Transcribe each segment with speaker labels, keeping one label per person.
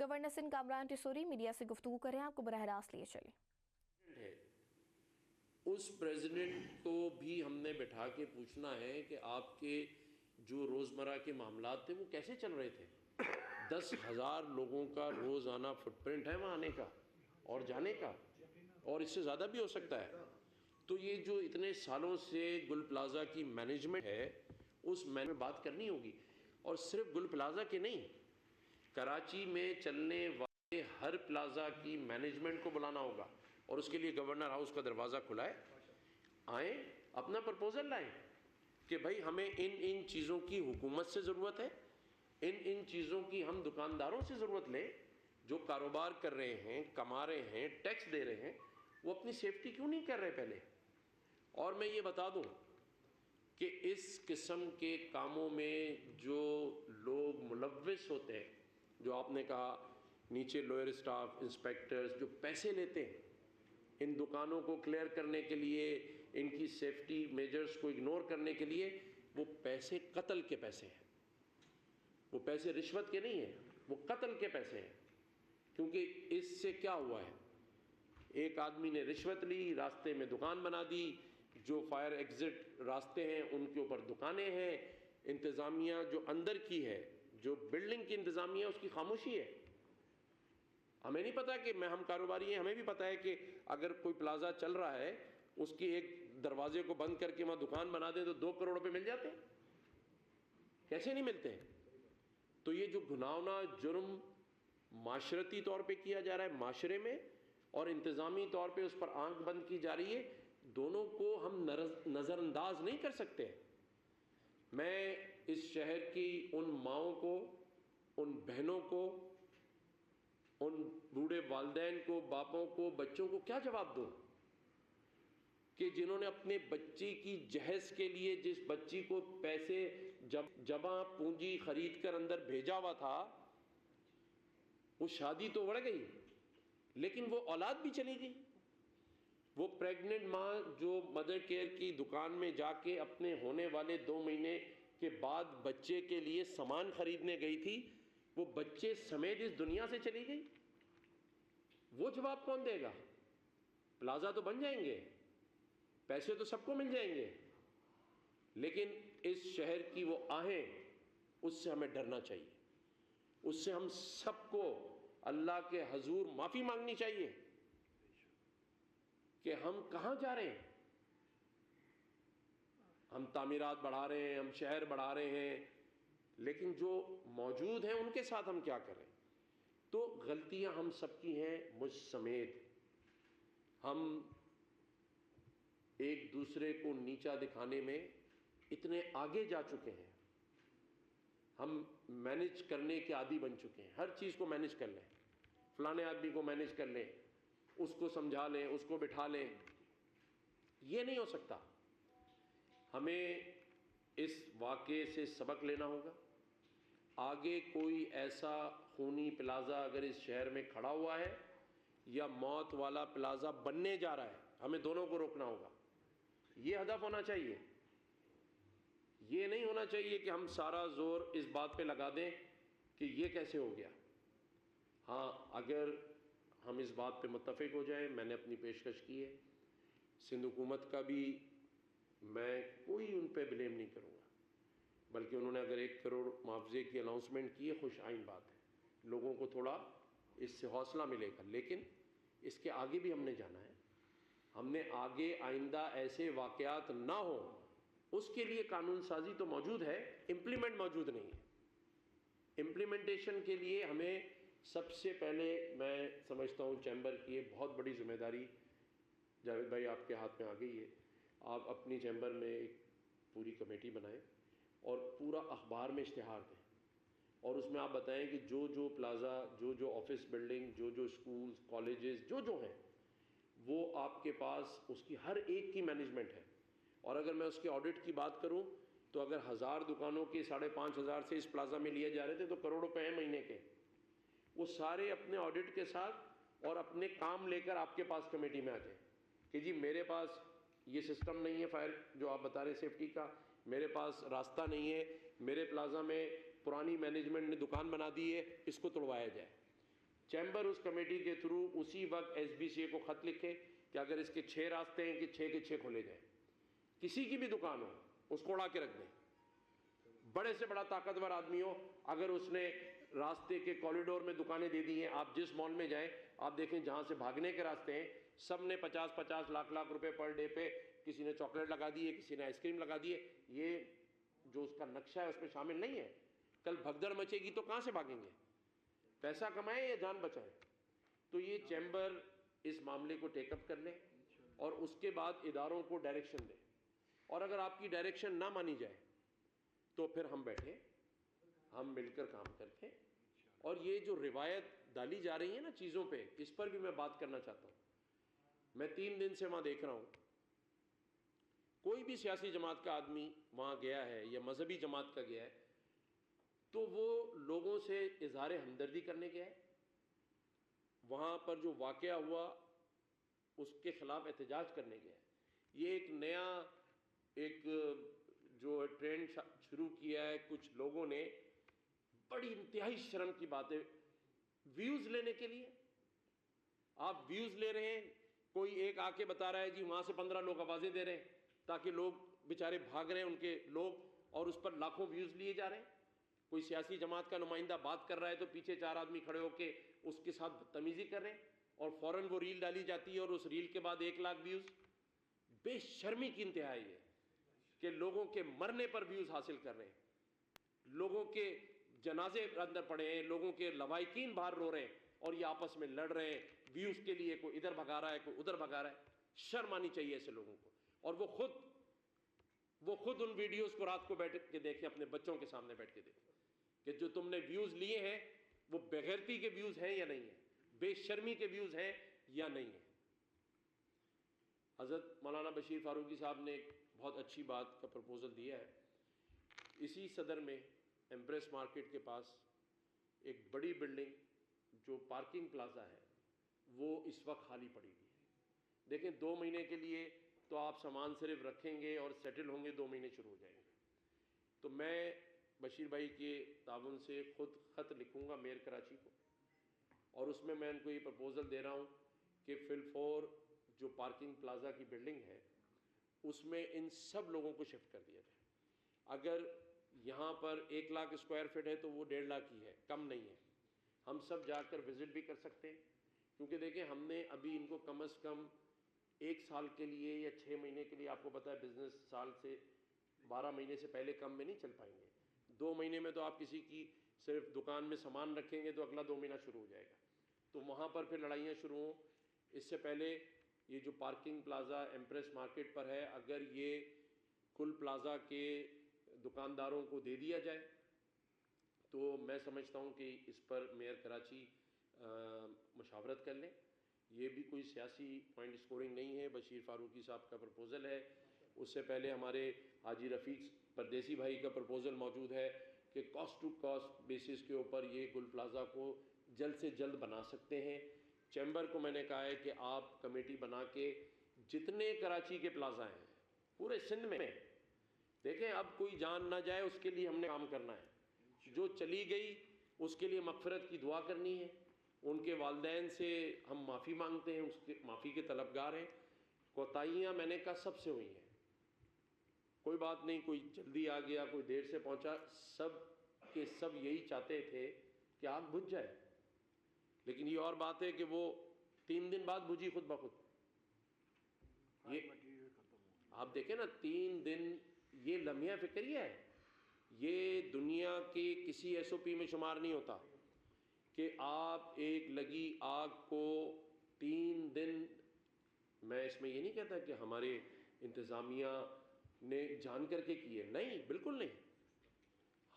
Speaker 1: Governor Sindh Kamran Tessori media से गुफ्तगू कर रहे हैं, आपको बराह रास्त लिए चले।
Speaker 2: उस प्रेसिडेंट को भी हमने बैठा के पूछना है कि आपके जो रोज़मर्रा के मामलात थे वो कैसे चल रहे थे। 10,000 लोगों का रोज़ाना फुटप्रिंट है वहाँ आने का और जाने का, और इससे ज़्यादा भी हो सकता है। तो ये जो इतने सालों से गुल प्लाज़ा की मैनेजमेंट है, उस मैनेजमेंट में बात करनी होगी। और सिर्फ गुल प्लाज़ा के नहीं, कराची में चलने वाले हर प्लाज़ा की मैनेजमेंट को बुलाना होगा, और उसके लिए गवर्नर हाउस का दरवाज़ा खुला है। आएँ, अपना प्रपोज़ल लाएँ कि भाई हमें इन चीज़ों की हुकूमत से ज़रूरत है, इन चीज़ों की हम दुकानदारों से ज़रूरत लें जो कारोबार कर रहे हैं, कमा रहे हैं, टैक्स दे रहे हैं। वो अपनी सेफ्टी क्यों नहीं कर रहे पहले। और मैं ये बता दूं कि इस किस्म के कामों में जो लोग मुलव्विस होते हैं, जो आपने कहा नीचे लोअर स्टाफ, इंस्पेक्टर्स जो पैसे लेते हैं इन दुकानों को क्लियर करने के लिए, इनकी सेफ्टी मेजर्स को इग्नोर करने के लिए, वो पैसे कत्ल के पैसे हैं। वो पैसे रिश्वत के नहीं हैं, वो कत्ल के पैसे हैं। क्योंकि इससे क्या हुआ है, एक आदमी ने रिश्वत ली, रास्ते में दुकान बना दी, जो फायर एग्जिट रास्ते हैं उनके ऊपर दुकानें हैं। इंतज़ामिया जो अंदर की है, जो बिल्डिंग की इंतज़ामिया, उसकी खामोशी है। हमें नहीं पता कि हम कारोबारी हैं, हमें भी पता है कि अगर कोई प्लाजा चल रहा है, उसकी एक दरवाजे को बंद करके वहाँ दुकान बना दें तो 2 करोड़ रुपए मिल जाते हैं। कैसे नहीं मिलते हैं। तो ये जो घिनौना जुर्म माशरती तौर पे किया जा रहा है माशरे में, और इंतज़ामी तौर पे उस पर आंख बंद की जा रही है, दोनों को हम नज़रअंदाज नहीं कर सकते। मैं इस शहर की उन माओं को, उन बहनों को, उन बूढ़े वालिदैन को, बापों को, बच्चों को क्या जवाब दूं कि जिन्होंने अपने बच्ची की जहेज के लिए, जिस बच्ची को पैसे जमा पूंजी खरीद कर अंदर भेजा हुआ था, वो शादी तो बढ़ गई लेकिन वो औलाद भी चली गई। वो प्रेग्नेंट माँ जो मदर केयर की दुकान में जाके अपने होने वाले 2 महीने के बाद बच्चे के लिए सामान खरीदने गई थी, वो बच्चे समेत इस दुनिया से चली गई। वो जवाब कौन देगा। प्लाजा तो बन जाएंगे, पैसे तो सबको मिल जाएंगे, लेकिन इस शहर की वो आहें, उससे हमें डरना चाहिए। उससे हम सबको अल्लाह के हजूर माफ़ी मांगनी चाहिए कि हम कहाँ जा रहे हैं। हम तामीरात बढ़ा रहे हैं, हम शहर बढ़ा रहे हैं, लेकिन जो मौजूद हैं उनके साथ हम क्या करें। तो गलतियां हम सबकी हैं, मुझ समेत। हम एक दूसरे को नीचा दिखाने में इतने आगे जा चुके हैं, हम मैनेज करने के आदी बन चुके हैं। हर चीज़ को मैनेज कर लें, फलाने आदमी को मैनेज कर लें, उसको समझा लें, उसको बिठा लें। ये नहीं हो सकता। हमें इस वाक़े से सबक लेना होगा। आगे कोई ऐसा खूनी प्लाज़ा अगर इस शहर में खड़ा हुआ है या मौत वाला प्लाज़ा बनने जा रहा है, हमें दोनों को रोकना होगा। ये हदफ होना चाहिए। ये नहीं होना चाहिए कि हम सारा जोर इस बात पे लगा दें कि ये कैसे हो गया। हाँ, अगर हम इस बात पे मुत्तफ़िक हो जाएं, मैंने अपनी पेशकश की है, सिंध हुकूमत का भी मैं कोई उन पे ब्लेम नहीं करूँगा, बल्कि उन्होंने अगर 1 करोड़ मुआवजे की अनाउंसमेंट की है, खुश आइन बात है, लोगों को थोड़ा इससे हौसला मिलेगा। लेकिन इसके आगे भी हमने जाना है। हमने आगे आइंदा ऐसे वाक़यात ना हो, उसके लिए कानून साजी तो मौजूद है, इम्प्लीमेंट मौजूद नहीं है। इम्प्लीमेंटेशन के लिए हमें सबसे पहले, मैं समझता हूँ चैम्बर की एक बहुत बड़ी जिम्मेदारी जावेद भाई आपके हाथ में आ गई है। आप अपनी चैम्बर में एक पूरी कमेटी बनाएं और पूरा अखबार में इश्तिहार दें, और उसमें आप बताएं कि जो जो प्लाज़ा, जो जो ऑफिस बिल्डिंग, जो जो स्कूल्स, कॉलेजेस जो जो हैं, वो आपके पास उसकी हर एक की मैनेजमेंट है। और अगर मैं उसके ऑडिट की बात करूं तो अगर 1000 दुकानों के 5,500 से इस प्लाज़ा में लिए जा रहे थे तो करोड़ रुपए हैं महीने के। वो सारे अपने ऑडिट के साथ और अपने काम लेकर आपके पास कमेटी में आ जाए कि जी मेरे पास ये सिस्टम नहीं है, फायर जो आप बता रहे सेफ्टी का, मेरे पास रास्ता नहीं है, मेरे प्लाज़ा में पुरानी मैनेजमेंट ने दुकान बना दी है, इसको तोड़वाया जाए। चैम्बर उस कमेटी के थ्रू उसी वक्त SBCA को खत लिखे कि अगर इसके 6 रास्ते हैं कि 6 के 6 खोले जाएं, किसी की भी दुकान हो उसको उड़ा के रख दें। बड़े से बड़ा ताकतवर आदमी हो, अगर उसने रास्ते के कॉरिडोर में दुकानें दे दी हैं, आप जिस मॉल में जाएं आप देखें जहां से भागने के रास्ते हैं, सब ने 50-50 लाख रुपए पर डे पे, किसी ने चॉकलेट लगा दी है, किसी ने आइसक्रीम लगा दी है। ये जो उसका नक्शा है उसमें शामिल नहीं है। कल भगदड़ मचेगी तो कहां से भागेंगे? पैसा कमाएं या जान बचाएं? तो ये चैम्बर इस मामले को टेकअप कर ले और उसके बाद इदारों को डायरेक्शन दे, और अगर आपकी डायरेक्शन ना मानी जाए तो फिर हम बैठे, हम मिलकर काम करते। और ये जो रिवायत डाली जा रही है ना चीज़ों पे, इस पर भी मैं बात करना चाहता हूँ। मैं 3 दिन से वहाँ देख रहा हूँ, कोई भी सियासी जमात का आदमी वहाँ गया है या मजहबी जमात का गया है तो वो लोगों से इजहार हमदर्दी करने गया है, वहाँ पर जो वाक़या हुआ उसके खिलाफ एहतजाज करने गया है। ये एक नया जो ट्रेंड शुरू किया है कुछ लोगों ने, बड़ी इंतहाई शर्म की बात है। व्यूज़ लेने के लिए आप व्यूज़ ले रहे हैं, कोई एक आके बता रहा है जी वहाँ से 15 लोग आवाज़ें दे रहे हैं ताकि लोग बेचारे भाग रहे हैं उनके लोग, और उस पर लाखों व्यूज़ लिए जा रहे हैं। कोई सियासी जमात का नुमाइंदा बात कर रहा है तो पीछे 4 आदमी खड़े होके उसके साथ बदतमीजी कर रहे हैं, और फ़ौरन वो रील डाली जाती है और उस रील के बाद 1 लाख व्यूज़। बेशर्मी की इंतहा है कि लोगों के मरने पर व्यूज़ हासिल कर रहे हैं, लोगों के जनाजे अंदर पड़े हैं, लोगों के लवाहिकीन बाहर रो रहे हैं और ये आपस में लड़ रहे हैं व्यूज़ के लिए। कोई इधर भगा रहा है, कोई उधर भगा रहा है। शर्म आनी चाहिए ऐसे लोगों को। और वो खुद उन वीडियोस को रात को बैठ के देखें, अपने बच्चों के सामने बैठ के देखें कि जो तुमने व्यूज़ लिए हैं वो बेगैरती के व्यूज़ हैं या नहीं है, बेशर्मी के व्यूज़ हैं या नहीं है। हज़रत मौलाना बशीर फारूकी साहब ने एक बहुत अच्छी बात का प्रपोज़ल दिया है। इसी सदर में एम्प्रेस मार्केट के पास एक बड़ी बिल्डिंग जो पार्किंग प्लाजा है वो इस वक्त खाली पड़ी हुई है। देखें 2 महीने के लिए तो आप सामान सिर्फ रखेंगे और सेटल होंगे, 2 महीने शुरू हो जाएंगे। तो मैं बशीर भाई के ताउन से खुद ख़त लिखूँगा मेयर कराची को, और उसमें मैं उनको ये प्रपोज़ल दे रहा हूँ कि फिलफोर जो पार्किंग प्लाजा की बिल्डिंग है उसमें इन सब लोगों को शिफ्ट कर दिया जाए। अगर यहाँ पर 1 लाख स्क्वायर फीट है तो वो 1.5 लाख ही है, कम नहीं है। हम सब जाकर विज़िट भी कर सकते हैं, क्योंकि देखें हमने अभी इनको कम से कम 1 साल के लिए या 6 महीने के लिए, आपको पता है बिज़नेस साल से 12 महीने से पहले कम में नहीं चल पाएंगे। 2 महीने में तो आप किसी की सिर्फ दुकान में सामान रखेंगे तो अगला 2 महीना शुरू हो जाएगा, तो वहाँ पर फिर लड़ाइयाँ शुरू हों। इससे पहले ये जो पार्किंग प्लाजा एम्प्रेस मार्केट पर है, अगर ये कुल प्लाजा के दुकानदारों को दे दिया जाए तो मैं समझता हूँ कि इस पर मेयर कराची मशावरत कर लें। ये भी कोई सियासी पॉइंट स्कोरिंग नहीं है, बशीर फारूकी साहब का प्रपोज़ल है। उससे पहले हमारे हाजी रफ़ीक परदेसी भाई का प्रपोज़ल मौजूद है कि कॉस्ट टू कॉस्ट बेसिस के ऊपर ये गुल प्लाजा को जल्द से जल्द बना सकते हैं। चैम्बर को मैंने कहा है कि आप कमेटी बना के जितने कराची के प्लाजा हैं पूरे सिंध में, देखें अब कोई जान ना जाए उसके लिए हमने काम करना है। जो चली गई उसके लिए मग़फ़िरत की दुआ करनी है, उनके वालिदैन से हम माफ़ी मांगते हैं, उसके माफ़ी के तलबगार हैं। कोताहियाँ मैंने कहा सबसे हुई हैं, कोई बात नहीं, कोई जल्दी आ गया, कोई देर से पहुंचा, सब के सब यही चाहते थे कि आग बुझ जाए। लेकिन ये और बात है कि वो 3 दिन बाद बुझी खुद ब खुद। ये आप देखें ना 3 दिन, ये लम्हा फिक्रिया है, ये दुनिया के किसी SOP में शुमार नहीं होता कि आप एक लगी आग को 3 दिन, मैं इसमें ये नहीं कहता कि हमारे इंतज़ामिया ने जान करके की है, नहीं, बिल्कुल नहीं।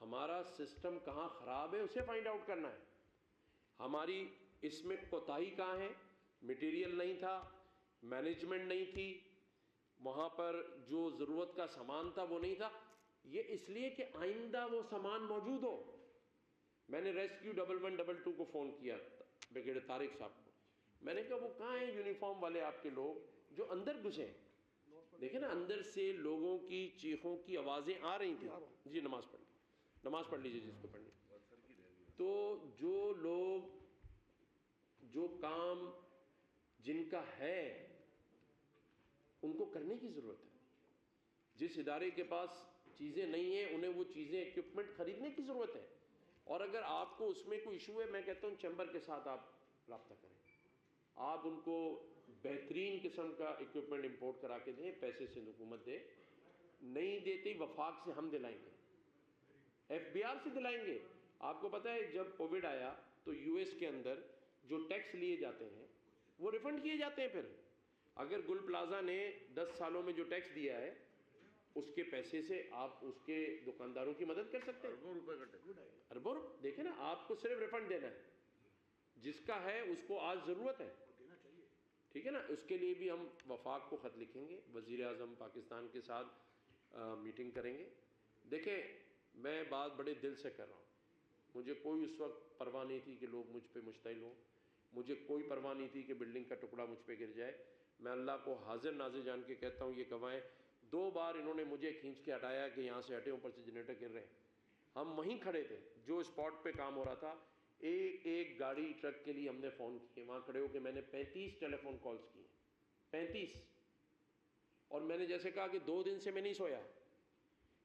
Speaker 2: हमारा सिस्टम कहाँ ख़राब है उसे फाइंड आउट करना है। हमारी इसमें कोताही कहाँ है? मटेरियल नहीं था, मैनेजमेंट नहीं थी, वहाँ पर जो ज़रूरत का सामान था वो नहीं था। ये इसलिए कि आइंदा वो सामान मौजूद हो। मैंने रेस्क्यू 1112 को फ़ोन किया, ब्रिगेडियर तारिक साहब को, मैंने कहा वो कहाँ हैं यूनिफॉर्म वाले आपके लोग जो अंदर घुसे? देखें ना अंदर से लोगों की चीखों की आवाज़ें आ रही थी। जी नमाज़ पढ़ लीजिए जिसको पढ़नी। तो जो लोग جن کا ہے ان کو کرنے کی ضرورت ہے. جس ادارے کے پاس چیزیں نہیں ہیں انہیں وہ چیزیں اکوپمنٹ خریدنے کی ضرورت ہے. اور اگر آپ کو اس میں کوئی ایشو ہے میں کہتا ہوں چیمبر کے ساتھ آپ رابطہ کریں, آپ ان کو بہترین قسم کا اکوپمنٹ امپورٹ کرا کے دیں, پیسے سے حکومت دے, نہیں دیتی وفاق سے ہم دلائیں گے, ایف بی آر سے دلائیں گے. آپ کو پتہ ہے جب کووڈ آیا تو یو ایس کے اندر جو ٹیکس لیے جاتے ہیں وہ ریفنڈ کیے جاتے ہیں. پھر اگر گل پلازا نے 10 سالوں میں جو ٹیکس دیا ہے اس کے پیسے سے آپ اس کے دکانداروں کی مدد کر سکتے ہیں. اربوں روپے کا ٹیکس, اربوں روپے. دیکھیں نا, آپ کو صرف ریفنڈ دینا ہے, جس کا ہے اس کو آج ضرورت ہے, ٹھیک ہے نا. اس کے لیے بھی ہم وفاق کو خط لکھیں گے, وزیر اعظم پاکستان کے ساتھ میٹنگ کریں گے. دیکھیں میں بات بڑے دل سے کر رہا ہوں, مجھے کوئی اس وقت پرواہ نہیں تھی کہ لوگ مجھ پہ مشتعل ہوں, مجھے کوئی پرواہ نہیں تھی کہ بلڈنگ کا ٹکڑا مجھ پہ گر جائے. میں اللہ کو حاضر ناظر جان کے کہتا ہوں, یہ گواہیں 2 بار انہوں نے مجھے کھینچ کے ہٹایا کہ یہاں سے ہٹے, اوپر سے جنریٹر گر رہے ہیں. ہم وہیں کھڑے تھے جو اسپاٹ پہ کام ہو رہا تھا, ایک گاڑی ٹرک کے لیے ہم نے فون کیے, وہاں کھڑے ہو کے میں نے 35 ٹیلی فون کالز کی, 35. اور میں نے جیسے کہا کہ 2 دن سے میں نہیں سویا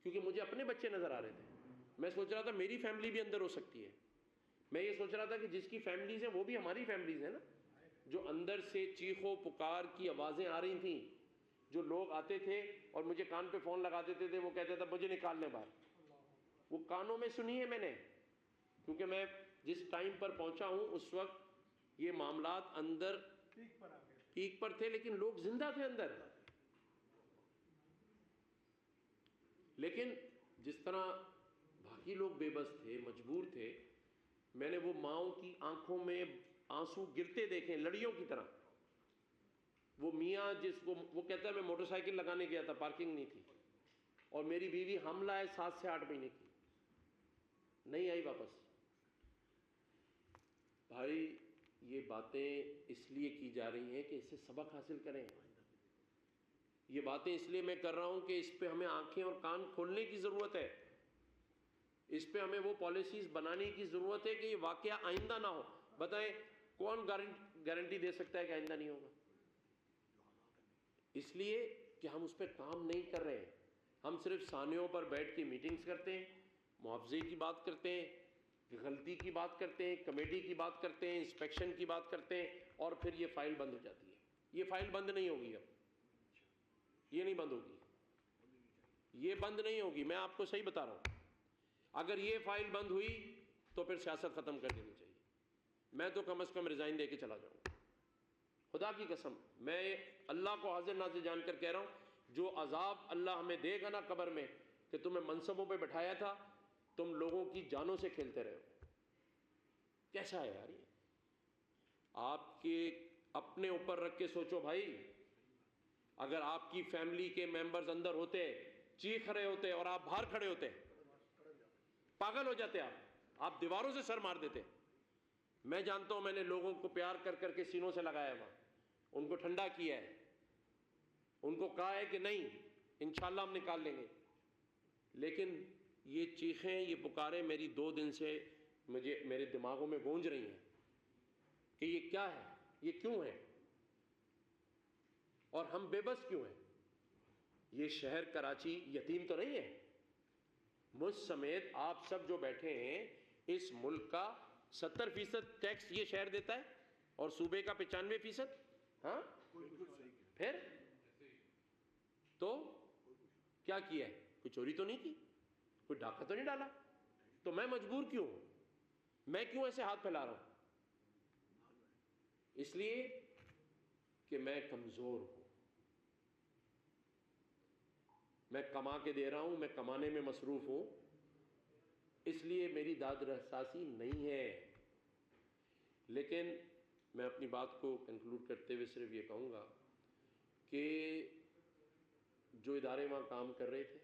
Speaker 2: کیونکہ مجھے اپنے بچے نظر آ رہے تھے. میں سوچ رہا تھا میری فیملی بھی اندر ہو سکتی ہے, میں یہ سوچ رہا تھا کہ جس کی فیملیز ہیں وہ بھی ہماری فیملیز ہیں نا, جو اندر سے چیخ و پکار کی آوازیں آ رہی تھیں, جو لوگ آتے تھے اور مجھے کان پہ فون لگا دیتے تھے, وہ کہتے تھے مجھے نکال لیں باہر. وہ کانوں میں سنی ہے میں نے, کیونکہ میں جس ٹائم پر پہنچا ہوں اس وقت یہ معاملات اندر پیک پر تھے, لیکن لوگ زندہ تھے اندر. لیکن جس طرح باقی لوگ بے بس تھے, مجبور تھے, میں نے وہ ماؤں کی آنکھوں میں آنسو گرتے دیکھے لڑیوں کی طرح. وہ میاں جس کو وہ کہتا ہے میں موٹر سائیکل لگانے گیا تھا, پارکنگ نہیں تھی, اور میری بیوی حاملہ ہے 7 سے 8 مہینے کی, نہیں آئی واپس. بھائی یہ باتیں اس لیے کی جا رہی ہیں کہ اس سے سبق حاصل کریں. یہ باتیں اس لیے میں کر رہا ہوں کہ اس پہ ہمیں آنکھیں اور کان کھولنے کی ضرورت ہے. اس پہ ہمیں وہ پالیسیز بنانے کی ضرورت ہے کہ یہ واقعہ آئندہ نہ ہو. بتائیں کون گارنٹی دے سکتا ہے کہ آئندہ نہیں ہوگا؟ اس لیے کہ ہم اس پہ کام نہیں کر رہے ہیں. ہم صرف سانحوں پر بیٹھ کے میٹنگز کرتے ہیں, معاوضے کی بات کرتے ہیں, غلطی کی بات کرتے ہیں, کمیٹی کی بات کرتے ہیں, انسپیکشن کی بات کرتے ہیں, اور پھر یہ فائل بند ہو جاتی ہے. یہ فائل بند نہیں ہوگی, اب یہ نہیں بند ہوگی, یہ بند نہیں ہوگی. میں آپ کو صحیح بتا رہا ہوں, اگر یہ فائل بند ہوئی تو پھر سیاست ختم کر دینی چاہیے. میں تو کم از کم ریزائن دے کے چلا جاؤں گا, خدا کی قسم. میں اللہ کو حاضر ناظر جان کر کہہ رہا ہوں, جو عذاب اللہ ہمیں دے گا نا قبر میں, کہ تمہیں منصبوں پہ بٹھایا تھا, تم لوگوں کی جانوں سے کھیلتے رہے ہو. کیسا ہے یار یہ؟ آپ کے اپنے اوپر رکھ کے سوچو بھائی, اگر آپ کی فیملی کے ممبرز اندر ہوتے, چیخ رہے ہوتے, اور آپ باہر کھڑے ہوتے, پاگل ہو جاتے آپ دیواروں سے سر مار دیتے. میں جانتا ہوں, میں نے لوگوں کو پیار کر کر کے سینوں سے لگایا ہوا, ان کو ٹھنڈا کیا ہے, ان کو کہا ہے کہ نہیں انشاءاللہ ہم نکال لیں گے. لیکن یہ چیخیں, یہ پکاریں میری 2 دن سے میرے دماغوں میں گونج رہی ہیں کہ یہ کیا ہے, یہ کیوں ہے, اور ہم بے بس کیوں ہیں. یہ شہر کراچی یتیم تو نہیں ہے. مجھ سمیت آپ سب جو بیٹھے ہیں, اس ملک کا 70% ٹیکس یہ شہر دیتا ہے, اور صوبے کا 95%. ہاں پھر تو کیا کیا ہے؟ کوئی چوری تو نہیں کی, کوئی ڈاکہ تو نہیں ڈالا. تو میں مجبور کیوں ہوں, میں کیوں ایسے ہاتھ پھیلا رہا ہوں؟ اس لیے کہ میں کمزور ہوں, میں کما کے دے رہا ہوں, میں کمانے میں مصروف ہوں, اس لیے میری داد رساسی نہیں ہے. لیکن میں اپنی بات کو کنکلوڈ کرتے ہوئے صرف یہ کہوں گا کہ جو ادارے وہاں کام کر رہے تھے